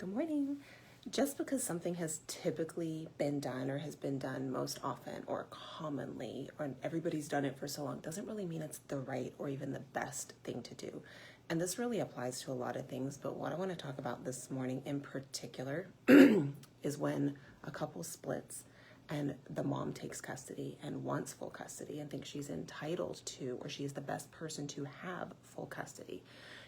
Good morning. Just because something has typically been done or has been done most often or commonly, or everybody's done it for so long, doesn't really mean it's the right or even the best thing to do. And this really applies to a lot of things, but what I want to talk about this morning in particular is when a couple splits and the mom takes custody and wants full custody and thinks she's entitled to, or she's the best person to have full custody.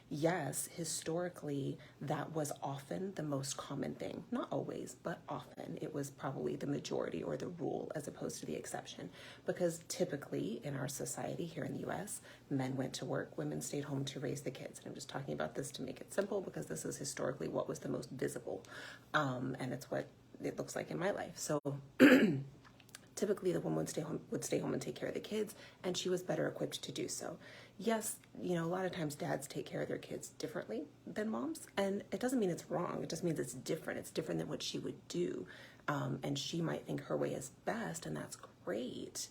Yes, historically, that was often the most common thing. Not always, but often. It was probably the majority or the rule as opposed to the exception. Because typically in our society here in the US, men went to work, women stayed home to raise the kids. And I'm just talking about this to make it simple because this is historically what was the most visible. And it's what it looks like in my life. So typically the woman would stay home and take care of the kids, and she was better equipped to do so. Yes, a lot of times dads take care of their kids differently than moms, and it doesn't mean it's wrong. It just means it's different. It's different than what she would do, and she might think her way is best, and that's great.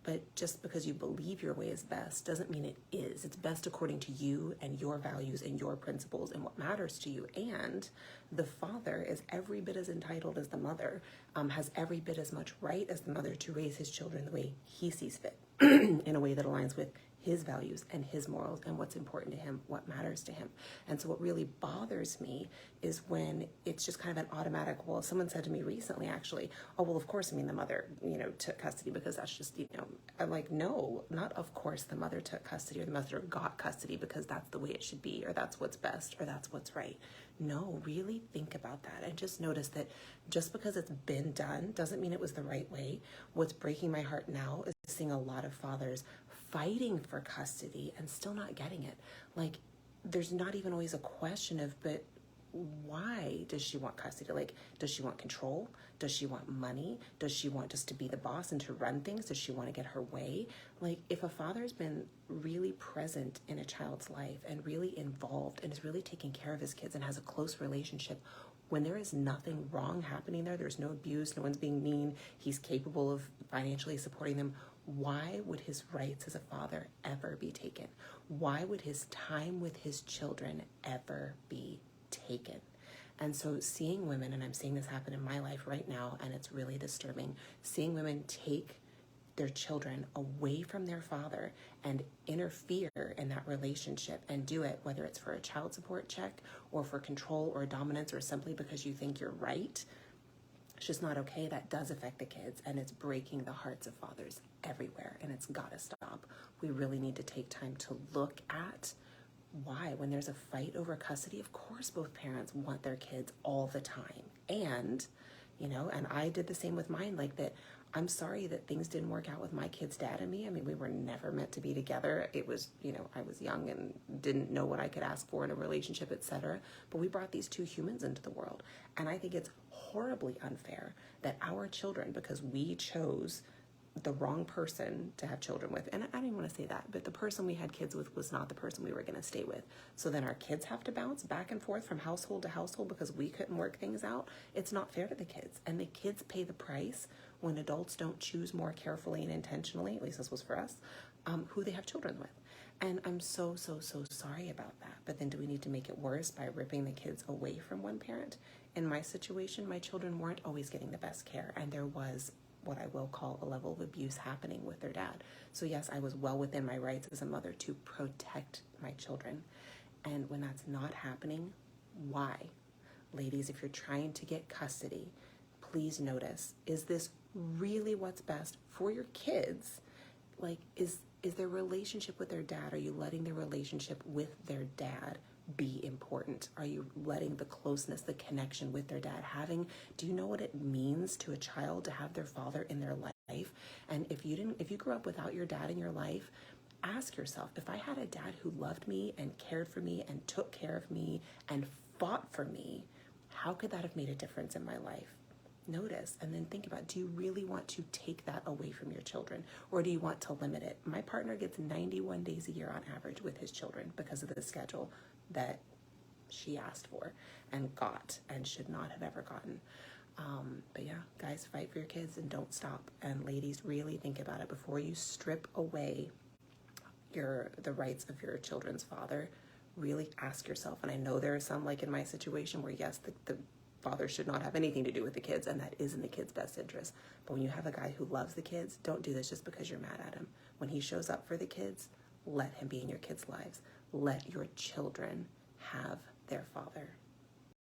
But just because you believe your way is best doesn't mean it is. It's best according to you and your values and your principles and what matters to you. And the father is every bit as entitled as the mother, has every bit as much right as the mother to raise his children the way he sees fit, in a way that aligns with his values and his morals and what's important to him, what matters to him. And so what really bothers me is when it's just kind of an automatic, well, someone said to me recently, actually, oh, well, of course, the mother, took custody because that's just, I'm like, no, not of course the mother took custody or the mother got custody because that's the way it should be or that's what's best or that's what's right. No, really think about that and just notice that just because it's been done doesn't mean it was the right way. What's breaking my heart now is seeing a lot of fathers fighting for custody and still not getting it. Like, there's not even always a question of, but why does she want custody? Like, does she want control? Does she want money? Does she want just to be the boss and to run things? Does she want to get her way? Like, if a father's been really present in a child's life and really involved and is really taking care of his kids and has a close relationship, when there is nothing wrong happening there's no abuse, no one's being mean, he's capable of financially supporting them, why would his rights as a father ever be taken? Why would his time with his children ever be taken? And so seeing women, and I'm seeing this happen in my life right now, and it's really disturbing, seeing women take their children away from their father and interfere in that relationship and do it, whether it's for a child support check or for control or dominance or simply because you think you're right. It's just not okay. That does affect the kids, and it's breaking the hearts of fathers everywhere, and it's got to stop. We really need to take time to look at why, when there's a fight over custody, of course both parents want their kids all the time. And, and I did the same with mine, like that. I'm sorry that things didn't work out with my kid's dad and me. I mean, we were never meant to be together. It was, I was young and didn't know what I could ask for in a relationship, etc. But we brought these two humans into the world. And I think it's horribly unfair that our children, because we chose the wrong person to have children with, and I don't even want to say that, but the person we had kids with was not the person we were going to stay with. So then our kids have to bounce back and forth from household to household because we couldn't work things out. It's not fair to the kids, and the kids pay the price when adults don't choose more carefully and intentionally, at least this was for us, who they have children with. And I'm so sorry about that. But then do we need to make it worse by ripping the kids away from one parent? In my situation, my children weren't always getting the best care, and there was what I will call a level of abuse happening with their dad. So yes, I was well within my rights as a mother to protect my children. And when that's not happening, why? Ladies, if you're trying to get custody, please notice, is this really what's best for your kids? Like, is their relationship with their dad, are you letting their relationship with their dad be important? Are you letting the closeness, the connection with their dad do you know what it means to a child to have their father in their life? And if you grew up without your dad in your life, ask yourself, if I had a dad who loved me and cared for me and took care of me and fought for me, how could that have made a difference in my life? Notice and then think about, do you really want to take that away from your children, or do you want to limit it? My partner gets 91 days a year on average with his children because of the schedule that she asked for and got and should not have ever gotten. But yeah, guys, fight for your kids and don't stop. And ladies, really think about it before you strip away the rights of your children's father. really ask yourself, and I know there are some, like in my situation, where yes, the father should not have anything to do with the kids, and that is in the kids' best interest. But when you have a guy who loves the kids, don't do this just because you're mad at him. When he shows up for the kids, let him be in your kids' lives. Let your children have their father.